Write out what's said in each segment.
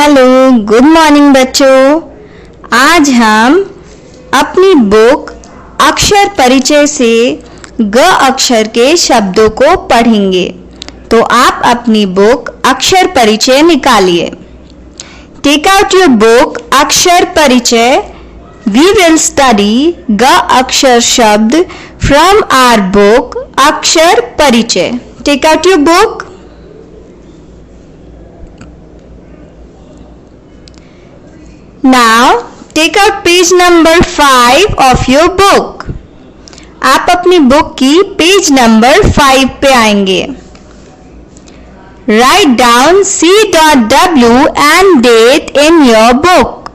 Hello, good morning बच्चों। आज हम अपनी बुक अक्षर परिचय से ग अक्षर के शब्दों को पढ़ेंगे। तो आप अपनी बुक अक्षर परिचय निकालिए। Take out your book Akshar परिचय। वी विल स्टडी ग अक्षर शब्द from our book Akshar Parichay. Take out your book. Now take out page number 5 of your book. आप अपनी बुक की पेज नंबर 5 पे आएंगे। Write down C.W and date in your book.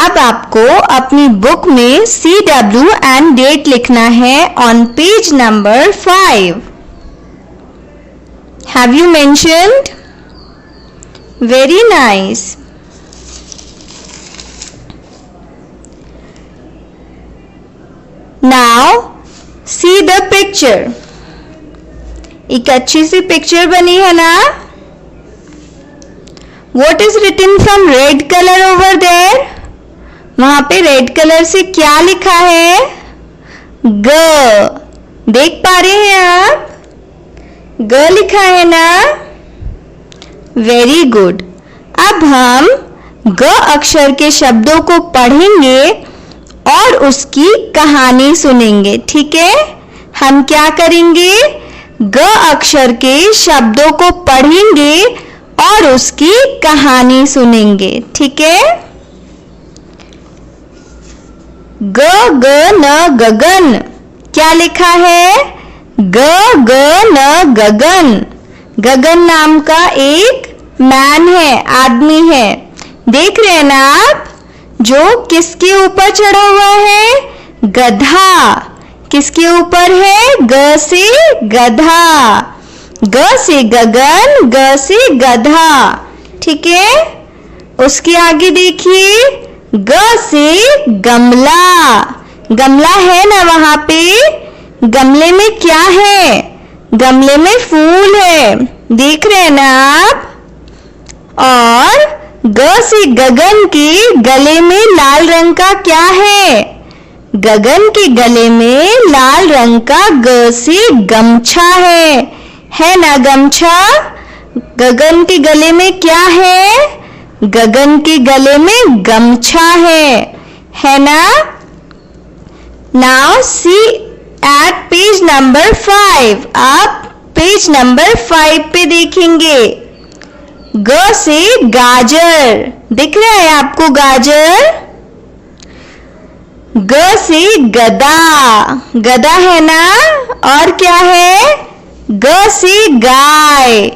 अब आपको अपनी बुक में CW and date लिखना है on page number 5. Have you mentioned? Very nice. Now see the picture. एक अच्छी सी पिक्चर बनी है ना? What is written from red color over there? वहां पे रेड कलर से क्या लिखा है? ग। देख पा रहे हैं आप? ग लिखा है ना? Very good. अब हम ग अक्षर के शब्दों को पढ़ेंगे और उसकी कहानी सुनेंगे। ठीक है, हम क्या करेंगे? ग अक्षर के शब्दों को पढ़ेंगे और उसकी कहानी सुनेंगे। ठीक है। ग ग न गगन, क्या लिखा है? ग ग न गगन। गगन नाम का एक मैन है, आदमी है। देख रहे हैं ना आप? जो किसके ऊपर चढ़ा हुआ है? गधा। किसके ऊपर है? ग से गधा। ग से गगन, ग से गधा। ठीक है। उसके आगे देखिए, ग से गमला। गमला है ना वहां पे? गमले में क्या है? गमले में फूल है। देख रहे हैं ना आप? और ग से गगन के गले में लाल रंग का क्या है? गगन के गले में लाल रंग का ग से गमछा है ना गमछा? गगन के गले में क्या है? गगन के गले में गमछा है ना? Now see at page number 5. आप पेज नंबर 5 पे देखेंगे। ग से गाजर, दिख रहा है आपको गाजर? ग से गधा, गधा है ना? और क्या है? ग से गाय।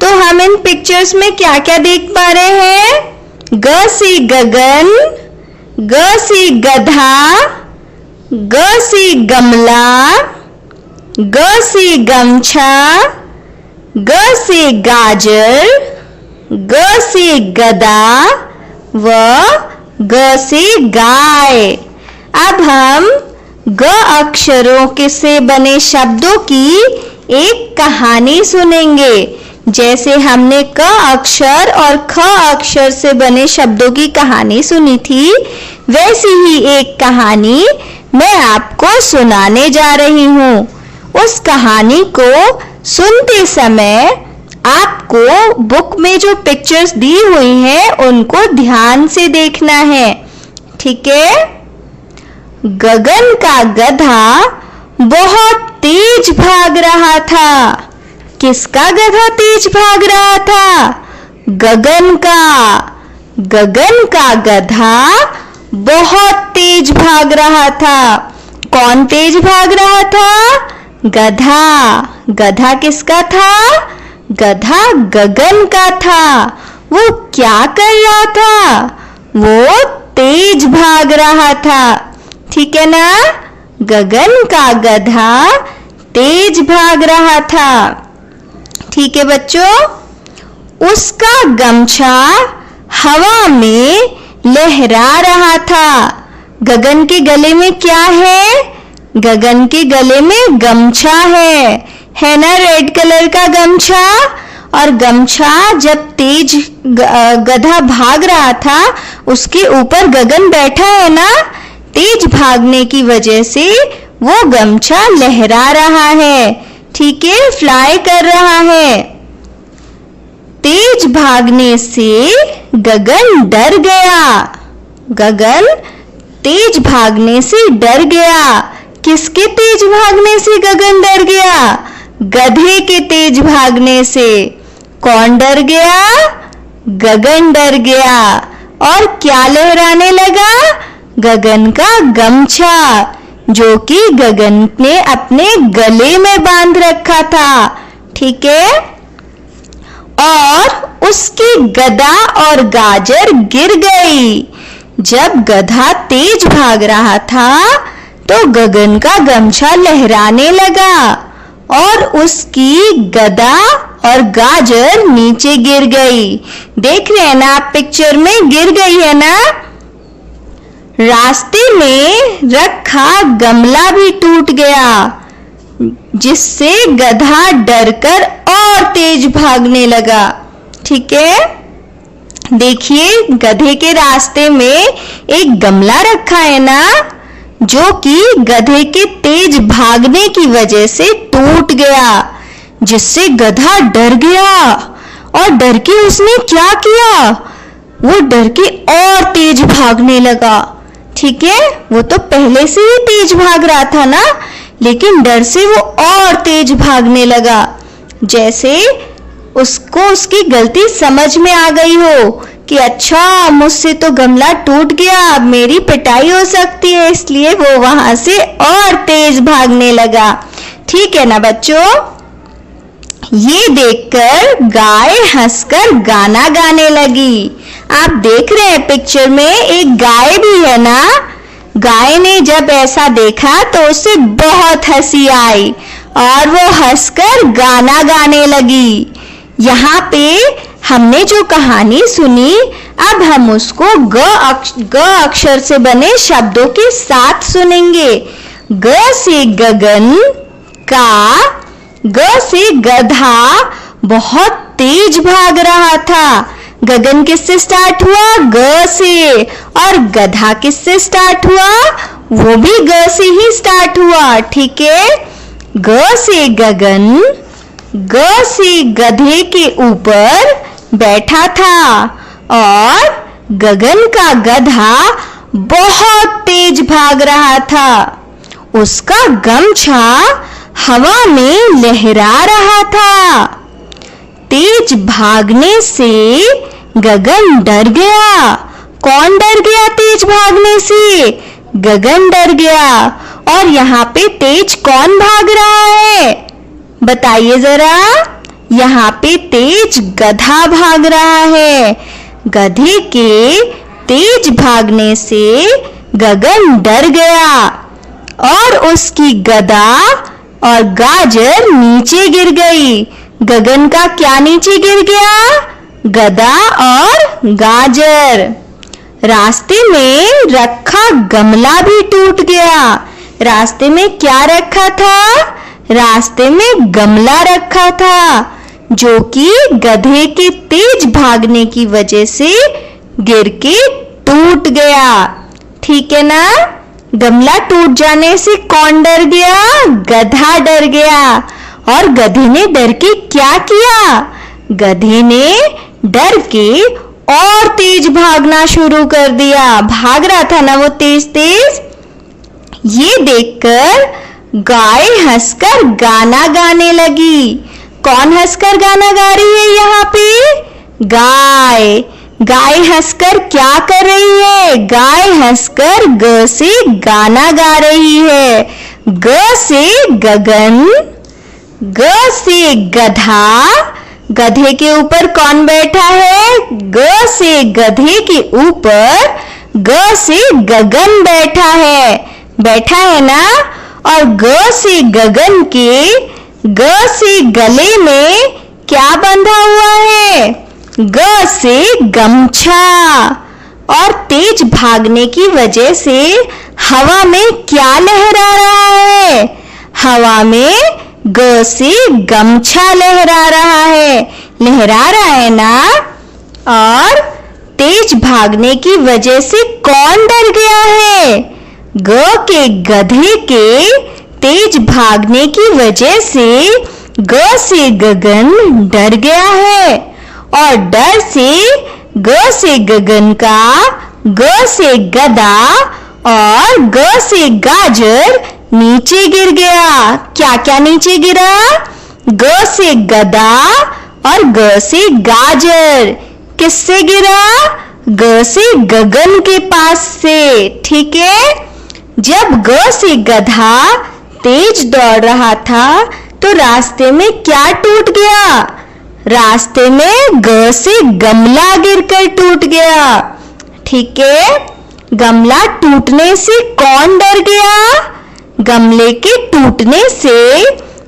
तो हम इन पिक्चर्स में क्या क्या देख पा रहे हैं? ग से गगन, ग से गधा, ग से गमला, ग से गमछा, ग से गाजर, ग से गधा व ग से गाय। अब हम ग अक्षरों के से बने शब्दों की एक कहानी सुनेंगे। जैसे हमने क अक्षर और ख अक्षर से बने शब्दों की कहानी सुनी थी, वैसी ही एक कहानी मैं आपको सुनाने जा रही हूँ। उस कहानी को सुनते समय आपको बुक में जो पिक्चर्स दी हुई हैं उनको ध्यान से देखना है। ठीक है। गगन का गधा बहुत तेज भाग रहा था। किसका गधा तेज भाग रहा था? गगन का। गगन का गधा बहुत तेज भाग रहा था। कौन तेज भाग रहा था? गधा। गधा किसका था? गधा गगन का था। वो क्या कर रहा था? वो तेज भाग रहा था। ठीक है ना? गगन का गधा तेज भाग रहा था। ठीक है बच्चों। उसका गमछा हवा में लहरा रहा था। गगन के गले में क्या है? गगन के गले में गमछा है ना? रेड कलर का गमछा। और गमछा जब तेज गधा भाग रहा था उसके ऊपर गगन बैठा है ना, तेज भागने की वजह से वो गमछा लहरा रहा है, ठीक है, फ्लाई कर रहा है। तेज भागने से गगन डर गया। गगन तेज भागने से डर गया। किसके तेज भागने से गगन डर गया? गधे के तेज भागने से। कौन डर गया? गगन डर गया। और क्या लहराने लगा? गगन का गमछा, जो कि गगन ने अपने गले में बांध रखा था, ठीक है। और उसकी गदा और गाजर गिर गई। जब गधा तेज भाग रहा था तो गगन का गमछा लहराने लगा और उसकी गदा और गाजर नीचे गिर गई। देख रहे हैं ना आप, पिक्चर में गिर गई है ना। रास्ते में रखा गमला भी टूट गया, जिससे गधा डरकर और तेज भागने लगा, ठीक है। देखिए, गधे के रास्ते में एक गमला रखा है ना, जो कि गधे के तेज भागने की वजह से टूट गया, जिससे गधा डर गया। और डर के उसने क्या किया? वो डर के और तेज भागने लगा, ठीक है। वो तो पहले से ही तेज भाग रहा था ना, लेकिन डर से वो और तेज भागने लगा, जैसे उसको उसकी गलती समझ में आ गई हो कि अच्छा, मुझसे तो गमला टूट गया, अब मेरी पिटाई हो सकती है, इसलिए वो वहां से और तेज भागने लगा, ठीक है ना बच्चों। ये देखकर गाय हंसकर गाना गाने लगी। आप देख रहे हैं पिक्चर में एक गाय भी है ना। गाय ने जब ऐसा देखा तो उसे बहुत हंसी आई और वो हंसकर गाना गाने लगी। यहाँ पे हमने जो कहानी सुनी, अब हम उसको ग अक्षर से बने शब्दों के साथ सुनेंगे। ग से गगन, का, ग से गधा बहुत तेज भाग रहा था। गगन किससे स्टार्ट हुआ? ग से। और गधा किससे स्टार्ट हुआ? वो भी ग से ही स्टार्ट हुआ, ठीक है। ग से गगन, ग से गधे के ऊपर बैठा था और गगन का गधा बहुत तेज भाग रहा था। उसका गमछा हवा में लहरा रहा था। तेज भागने से गगन डर गया। कौन डर गया तेज भागने से? गगन डर गया। और यहाँ पे तेज कौन भाग रहा है? बताइए जरा। यहाँ पे तेज गधा भाग रहा है। गधे के तेज भागने से गगन डर गया और उसकी गदा और गाजर नीचे गिर गई। गगन का क्या नीचे गिर गया? गदा और गाजर। रास्ते में रखा गमला भी टूट गया। रास्ते में क्या रखा था? रास्ते में गमला रखा था, जो कि गधे के तेज भागने की वजह से गिर के टूट गया, ठीक है ना। गमला टूट जाने से कौन डर गया? गधा डर गया। और गधे ने डर के क्या किया? गधे ने डर के और तेज भागना शुरू कर दिया। भाग रहा था ना वो तेज तेज। ये देखकर गाय हंसकर गाना गाने लगी। कौन हंसकर गाना गा रही है यहाँ पे? गाय। गाय हंसकर क्या कर रही है? गाय हंसकर ग से गाना गा रही है। ग से गगन, ग से गधा। गधे के ऊपर कौन बैठा है? ग से गधे के ऊपर ग से गगन बैठा है। बैठा है ना। और ग से गगन के ग से गले में क्या बंधा हुआ है? ग से गमछा। और तेज भागने की वजह से हवा में क्या लहरा रहा है? हवा में ग से गमछा लहरा रहा है। लहरा रहा है ना। और तेज भागने की वजह से कौन डर गया है? ग के गधे के तेज भागने की वजह से ग से गगन डर गया है। और डर से ग से गगन का, ग से गधा और ग से गाजर नीचे गिर गया। क्या क्या नीचे गिरा? ग से गधा और ग से गाजर। किससे गिरा? ग से गगन के पास से। ठीक है। जब ग से गधा तेज दौड़ रहा था तो रास्ते में क्या टूट गया? रास्ते में ग से गमला गिरकर टूट गया। ठीक है। गमला टूटने से कौन डर गया? गमले के टूटने से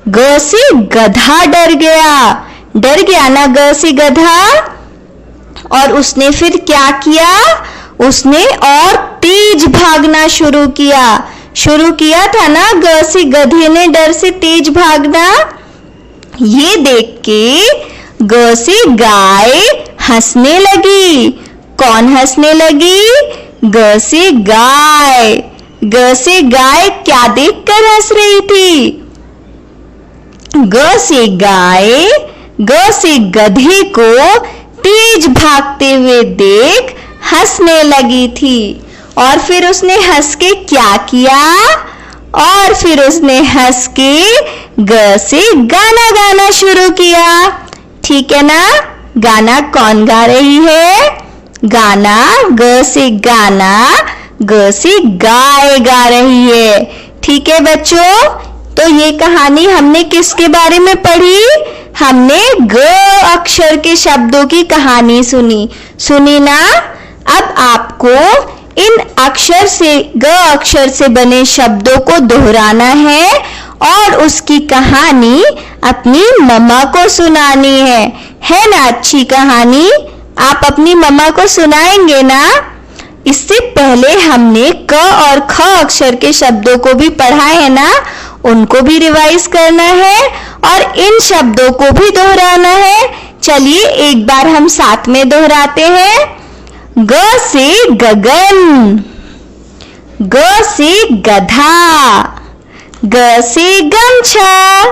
ग से गधा डर गया। डर गया ना ग से गधा। और उसने फिर क्या किया? उसने और तेज भागना शुरू किया। शुरू किया था ना ग से गधे ने डर से तेज भागना। ये देख के ग से गाय हंसने लगी। कौन हंसने लगी? ग से गाय। ग से गाय क्या देखकर हंस रही थी? ग से गाय ग से गधे को तेज भागते हुए देख हंसने लगी थी। और फिर उसने हंस के क्या किया? और फिर उसने हंस के ग से गाना गाना शुरू किया। ठीक है ना। गाना कौन गा रही है? गाना ग से गाना ग से गाय गा रही है। ठीक है बच्चों। तो ये कहानी हमने किसके बारे में पढ़ी? हमने ग अक्षर के शब्दों की कहानी सुनी ना। अब आपको इन अक्षर से, ग अक्षर से बने शब्दों को दोहराना है और उसकी कहानी अपनी मम्मा को सुनानी है ना। अच्छी कहानी आप अपनी मम्मा को सुनाएंगे ना। इससे पहले हमने क और ख अक्षर के शब्दों को भी पढ़ा है ना, उनको भी रिवाइज करना है और इन शब्दों को भी दोहराना है। चलिए एक बार हम साथ में दोहराते हैं। ग से गगन, ग से गधा, ग से गमछा,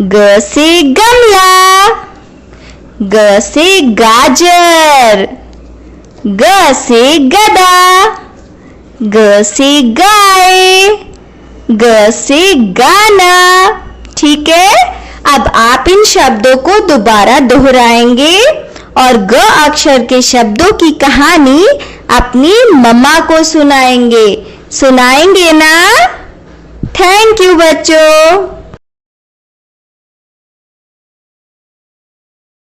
ग से गमला, ग से गाजर, ग से गधा, ग से गाय, ग से गाना। ठीक है। अब आप इन शब्दों को दोबारा दोहराएंगे और ग अक्षर के शब्दों की कहानी अपनी मम्मा को सुनाएंगे ना। थैंक यू बच्चों।